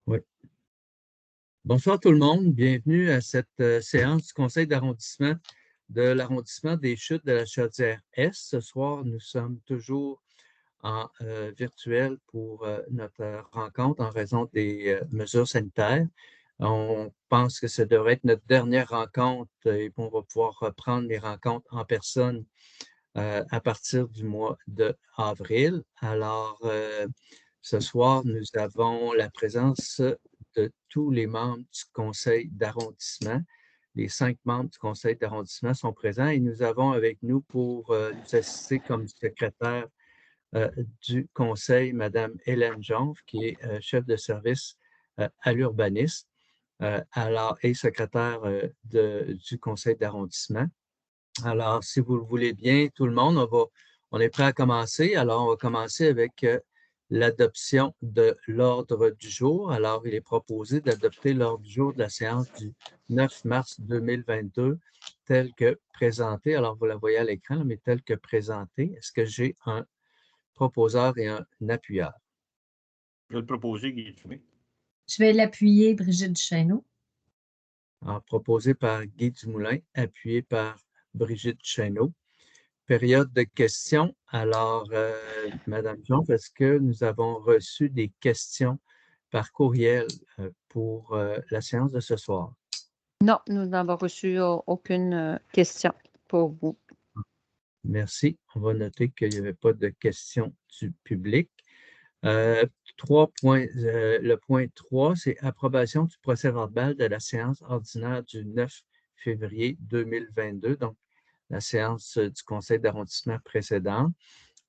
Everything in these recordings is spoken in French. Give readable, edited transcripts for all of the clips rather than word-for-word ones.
Oui. Bonsoir tout le monde. Bienvenue à cette séance du conseil d'arrondissement de l'arrondissement des Chutes de la Chaudière-Est. Ce soir, nous sommes toujours en virtuel pour notre rencontre en raison des mesures sanitaires. On pense que ça devrait être notre dernière rencontre et on va pouvoir reprendre les rencontres en personne à partir du mois d'avril. Alors, ce soir, nous avons la présence de tous les membres du conseil d'arrondissement. Les 5 membres du conseil d'arrondissement sont présents et nous avons avec nous pour nous assister comme secrétaire euh, du conseil, Mme Hélène Jonve, qui est chef de service à l'urbanisme alors, et secrétaire du conseil d'arrondissement. Alors, si vous le voulez bien, tout le monde, on est prêt à commencer. Alors, on va commencer avec l'adoption de l'ordre du jour. Alors, il est proposé d'adopter l'ordre du jour de la séance du 9 mars 2022 tel que présenté. Alors, vous la voyez à l'écran, mais tel que présenté. Est-ce que j'ai un proposeur et un appuyeur? Je vais le proposer, Guy Dumais. Je vais l'appuyer, Brigitte Duchesneau. Alors, proposé par Guy Dumoulin, appuyé par Brigitte Chesneau. Période de questions. Alors, Madame Jean, est-ce que nous avons reçu des questions par courriel pour la séance de ce soir? Non, nous n'avons reçu aucune question pour vous. Merci. On va noter qu'il n'y avait pas de questions du public. Le point 3, c'est approbation du procès-verbal de la séance ordinaire du 9 février 2022, donc la séance du conseil d'arrondissement précédente.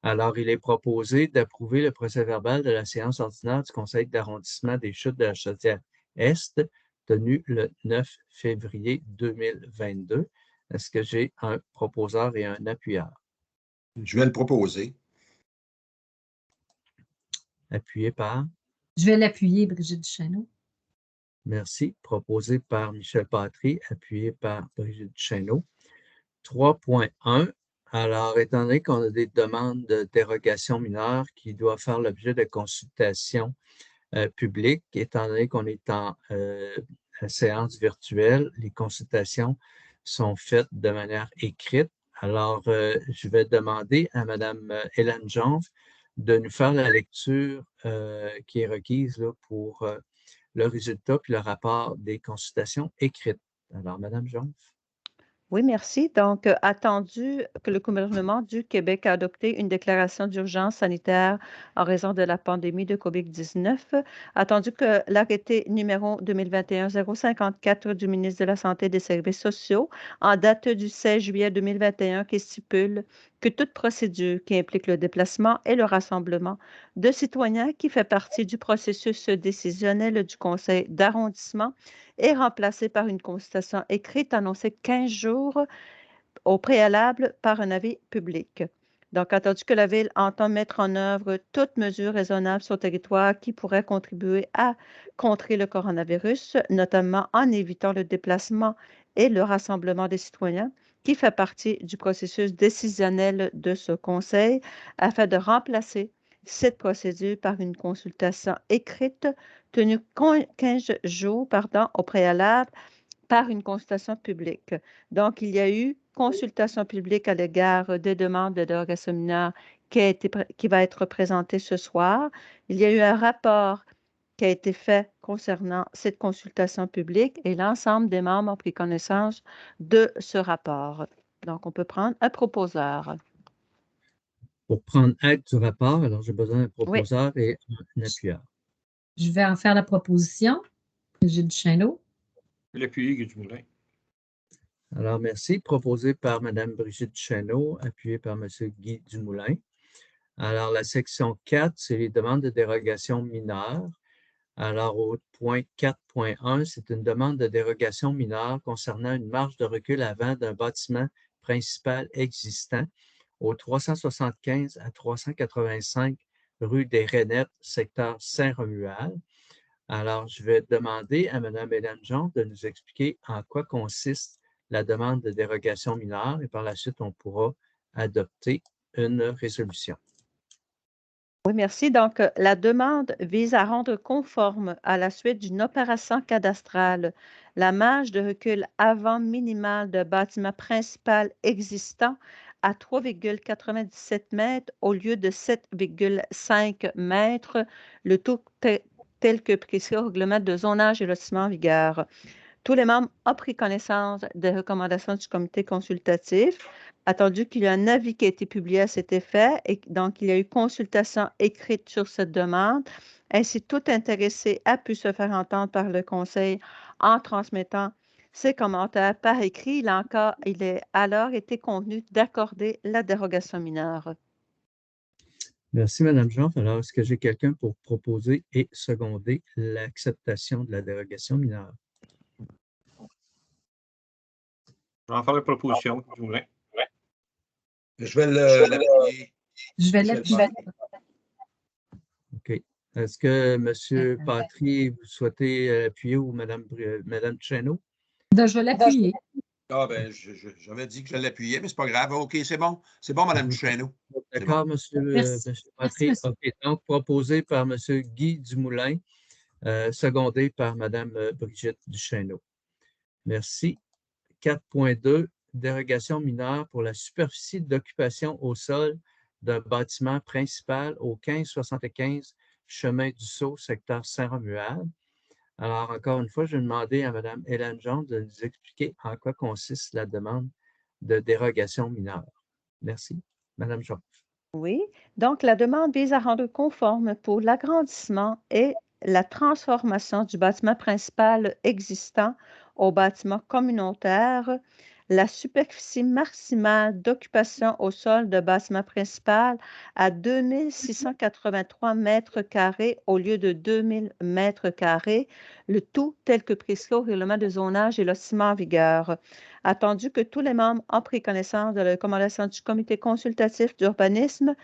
Alors, il est proposé d'approuver le procès-verbal de la séance ordinaire du conseil d'arrondissement des Chutes de la Chaudière-Est, tenue le 9 février 2022. Est-ce que j'ai un proposeur et un appuyeur? Je vais le proposer. Appuyé par? Je vais l'appuyer, Brigitte Duchesneau. Merci. Proposé par Michel Patry, appuyé par Brigitte Chesneau. 3.1. Alors, étant donné qu'on a des demandes de dérogation mineure qui doivent faire l'objet de consultations publiques, étant donné qu'on est en séance virtuelle, les consultations sont faites de manière écrite. Alors, je vais demander à Mme Hélène Jonve de nous faire la lecture qui est requise là, pour le résultat puis le rapport des consultations écrites. Alors, Mme Jonve. Oui, merci. Donc, attendu que le gouvernement du Québec a adopté une déclaration d'urgence sanitaire en raison de la pandémie de COVID-19, attendu que l'arrêté numéro 2021-054 du ministre de la Santé et des Services sociaux en date du 16 juillet 2021 qui stipule que toute procédure qui implique le déplacement et le rassemblement de citoyens qui fait partie du processus décisionnel du conseil d'arrondissement est remplacée par une consultation écrite annoncée 15 jours au préalable par un avis public. Donc, attendu que la Ville entend mettre en œuvre toute mesure raisonnable sur le territoire qui pourrait contribuer à contrer le coronavirus, notamment en évitant le déplacement et le rassemblement des citoyens, qui fait partie du processus décisionnel de ce Conseil, afin de remplacer cette procédure par une consultation écrite tenue 15 jours au préalable par une consultation publique. Donc, il y a eu consultation publique à l'égard des demandes de dérogation mineure qui va être présentée ce soir. Il y a eu un rapport qui a été fait concernant cette consultation publique et l'ensemble des membres ont pris connaissance de ce rapport. Donc, on peut prendre un proposeur. Pour prendre acte du rapport, alors j'ai besoin d'un Oui, proposeur et un appuyeur. Je vais en faire la proposition, Brigitte Duchesneau. L'appuyer, Guy Dumoulin. Alors, merci. Proposé par Mme Brigitte Chesneau, appuyé par M. Guy Dumoulin. Alors, la section 4, c'est les demandes de dérogation mineure. Alors, au point 4.1, c'est une demande de dérogation mineure concernant une marge de recul avant d'un bâtiment principal existant au 375 à 385 rue des Rainettes, secteur Saint-Romuald. Alors, je vais demander à Mme Hélène Jean de nous expliquer en quoi consiste la demande de dérogation mineure et par la suite, on pourra adopter une résolution. Oui, merci. Donc, la demande vise à rendre conforme à la suite d'une opération cadastrale la marge de recul avant minimale d'un bâtiment principal existant à 3,97 mètres au lieu de 7,5 mètres, le tout tel que prescrit au règlement de zonage et lotissement en vigueur. Tous les membres ont pris connaissance des recommandations du comité consultatif, attendu qu'il y a un avis qui a été publié à cet effet et donc il y a eu consultation écrite sur cette demande. Ainsi, tout intéressé a pu se faire entendre par le conseil en transmettant ses commentaires par écrit. Il est alors été convenu d'accorder la dérogation mineure. Merci, Mme Jean. Alors, est-ce que j'ai quelqu'un pour proposer et seconder l'acceptation de la dérogation mineure? Je vais en faire la proposition, Dumoulin. Je vais l'appuyer. Je vais Michel l'appuyer. OK. Est-ce que M. Patry, vous souhaitez appuyer ou Mme Chesneau? Je vais l'appuyer. Ah, ben, j'avais dit que je l'appuyais, mais c'est pas grave. OK, c'est bon. C'est bon, Mme Duchesneau. D'accord, Merci. M. Patry. Merci, OK. Donc, proposé par M. Guy Dumoulin, secondé par Mme Brigitte Duchesneau. Merci. 4.2, dérogation mineure pour la superficie d'occupation au sol d'un bâtiment principal au 1575 chemin du Sceau, secteur Saint-Romuald. Alors, encore une fois, je vais demander à Mme Hélène Jean de nous expliquer en quoi consiste la demande de dérogation mineure. Merci. Mme Jean. Oui, donc la demande vise à rendre conforme pour l'agrandissement et la transformation du bâtiment principal existant au bâtiment communautaire, la superficie maximale d'occupation au sol de bâtiment principal à 2683 mètres carrés au lieu de 2000 mètres carrés, le tout tel que prescrit au règlement de zonage et lotissement en vigueur. Attendu que tous les membres ont pris connaissance de la recommandation du comité consultatif d'urbanisme,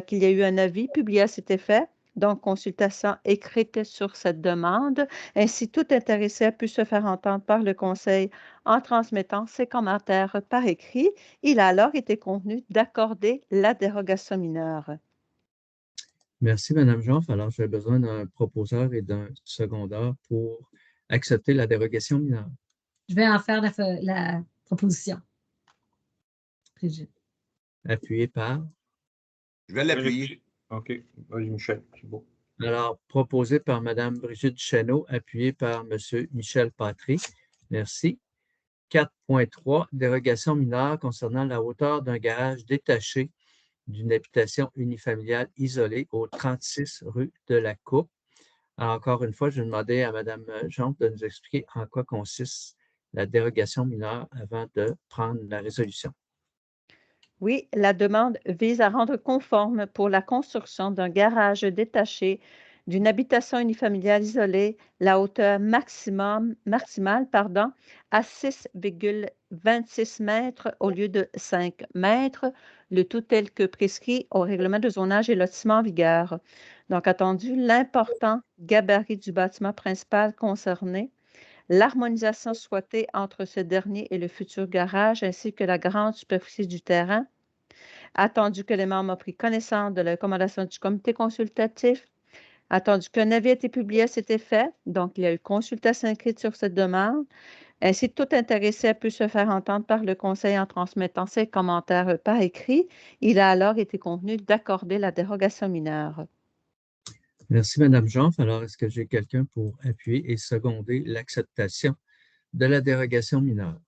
qu'il y a eu un avis publié à cet effet, donc consultation écrite sur cette demande. Ainsi, tout intéressé a pu se faire entendre par le conseil en transmettant ses commentaires par écrit. Il a alors été convenu d'accorder la dérogation mineure. Merci, Mme Jean. Alors, j'ai besoin d'un proposeur et d'un secondeur pour accepter la dérogation mineure. Je vais en faire la proposition. Brigitte. Appuyé par. Je vais l'appuyer. OK. Vas-y, Michel. C'est beau. Alors, proposé par Mme Brigitte Duchesneau, appuyé par M. Michel Patry. Merci. 4.3, dérogation mineure concernant la hauteur d'un garage détaché d'une habitation unifamiliale isolée au 36 rue de la Coupe. Alors, encore une fois, je vais demander à Mme Jean de nous expliquer en quoi consiste la dérogation mineure avant de prendre la résolution. Oui, la demande vise à rendre conforme pour la construction d'un garage détaché d'une habitation unifamiliale isolée la hauteur maximale à 6,26 mètres au lieu de 5 mètres, le tout tel que prescrit au règlement de zonage et lotissement en vigueur. Donc, attendu l'important gabarit du bâtiment principal concerné, l'harmonisation souhaitée entre ce dernier et le futur garage, ainsi que la grande superficie du terrain, attendu que les membres ont pris connaissance de la recommandation du comité consultatif, attendu qu'un avis ait été publié à cet effet, donc il y a eu consultation écrite sur cette demande, ainsi tout intéressé a pu se faire entendre par le conseil en transmettant ses commentaires par écrit. Il a alors été convenu d'accorder la dérogation mineure. Merci, Mme Jean. Alors, est-ce que j'ai quelqu'un pour appuyer et seconder l'acceptation de la dérogation mineure?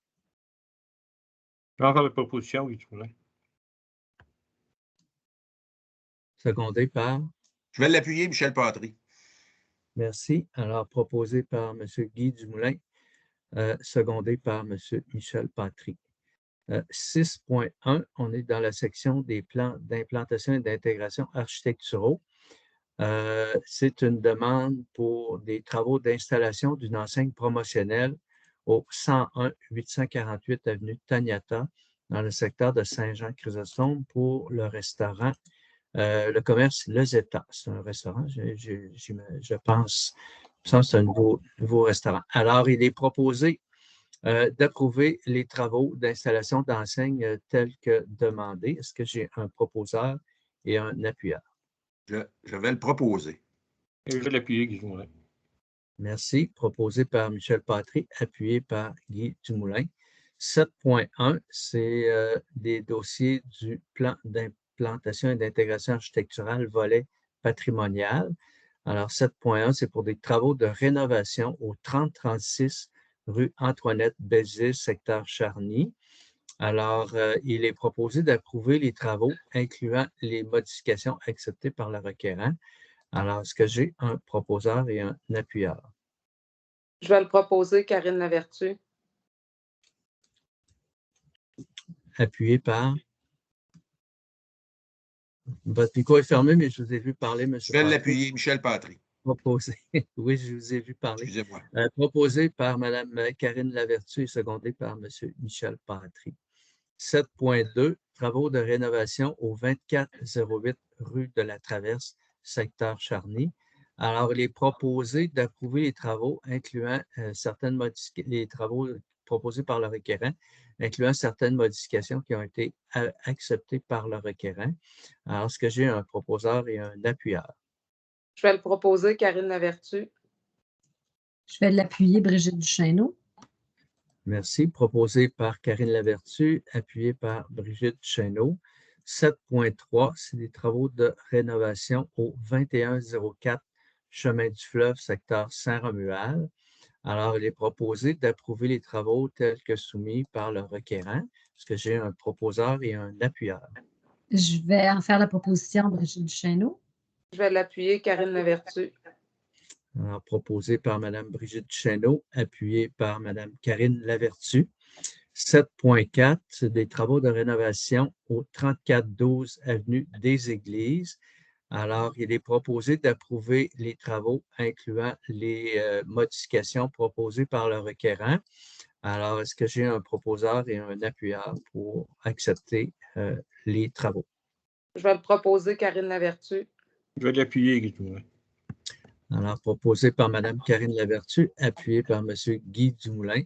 Je vais en faire la proposition, oui, Dumoulin. Secondé par. Je vais l'appuyer, Michel Patry. Merci. Alors, proposé par M. Guy Dumoulin, secondé par M. Michel Patry. 6.1, on est dans la section des plans d'implantation et d'intégration architecturaux. C'est une demande pour des travaux d'installation d'une enseigne promotionnelle au 101 848 avenue Taniata, dans le secteur de Saint-Jean-Chrysostome pour le restaurant, le commerce Le Zeta. C'est un restaurant, je pense. Ça, c'est un nouveau restaurant. Alors, il est proposé d'approuver les travaux d'installation d'enseigne tels que demandés. Est-ce que j'ai un proposeur et un appuyeur? Je vais le proposer. Et je vais l'appuyer, Guy Dumoulin. Merci. Proposé par Michel Patry, appuyé par Guy Dumoulin. 7.1, c'est des dossiers du plan d'implantation et d'intégration architecturale volet patrimonial. Alors, 7.1, c'est pour des travaux de rénovation au 3036 rue Antoinette Bézil, secteur Charny. Alors, il est proposé d'approuver les travaux incluant les modifications acceptées par le requérant. Alors, est-ce que j'ai un proposeur et un appuyeur? Je vais le proposer, Karine Lavertu. Appuyé par... Votre micro est fermé, mais je vous ai vu parler, M. Je vais l'appuyer, Michel Patry. Proposé. Oui, je vous ai vu parler. Excusez-moi. Proposé par Mme Karine Lavertu et secondé par M. Michel Patry. 7.2, travaux de rénovation au 2408 rue de la Traverse, secteur Charny. Alors, il est proposé d'approuver les travaux incluant certaines modifications, les travaux proposés par le requérant, incluant certaines modifications qui ont été acceptées par le requérant. Alors, est-ce que j'ai un proposeur et un appuyeur? Je vais le proposer, Karine Lavertu. Je vais l'appuyer, Brigitte Duchesneau. Merci. Proposé par Karine Lavertu, appuyé par Brigitte Duchesneau. 7.3, c'est des travaux de rénovation au 2104 Chemin du Fleuve, secteur Saint-Romuald. Alors, il est proposé d'approuver les travaux tels que soumis par le requérant. Est-ce que j'ai un proposeur et un appuyeur? Je vais en faire la proposition, Brigitte Duchesneau. Je vais l'appuyer, Karine Lavertu. Alors, proposé par Mme Brigitte Duchesneau, appuyé par Mme Karine Lavertu. 7.4, c'est des travaux de rénovation au 3412 avenue des Églises. Alors, il est proposé d'approuver les travaux incluant les modifications proposées par le requérant. Alors, est-ce que j'ai un proposeur et un appuyeur pour accepter les travaux? Je vais le proposer, Karine Lavertu. Je vais l'appuyer, Guy Dumoulin. Alors, proposé par Mme Karine Lavertu, appuyé par M. Guy Dumoulin.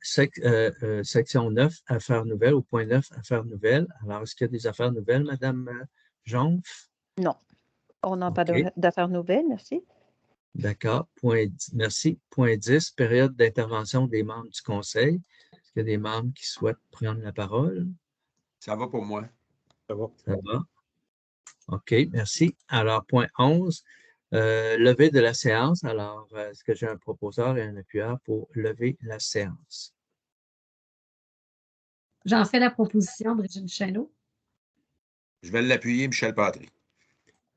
Section 9, affaires nouvelles, au point 9, affaires nouvelles. Alors, est-ce qu'il y a des affaires nouvelles, Mme Jonf? Non, on n'a pas OK. d'affaires nouvelles, merci. D'accord. Merci. Point 10, période d'intervention des membres du Conseil. Est-ce qu'il y a des membres qui souhaitent prendre la parole? Ça va pour moi. Ça va. Ça va. OK, merci. Alors, point 11, levée de la séance. Alors, est-ce que j'ai un proposeur et un appuyeur pour lever la séance? J'en fais la proposition, Brigitte Duchesneau. Je vais l'appuyer, Michel Patry.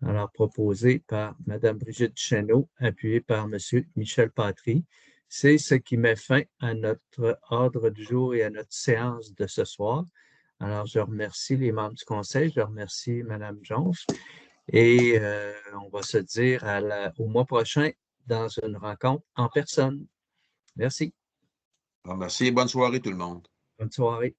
Alors, proposé par Mme Brigitte Duchesneau, appuyé par M. Michel Patry. C'est ce qui met fin à notre ordre du jour et à notre séance de ce soir. Alors, je remercie les membres du Conseil, je remercie Mme Jonf et on va se dire au mois prochain dans une rencontre en personne. Merci. Merci et bonne soirée tout le monde. Bonne soirée.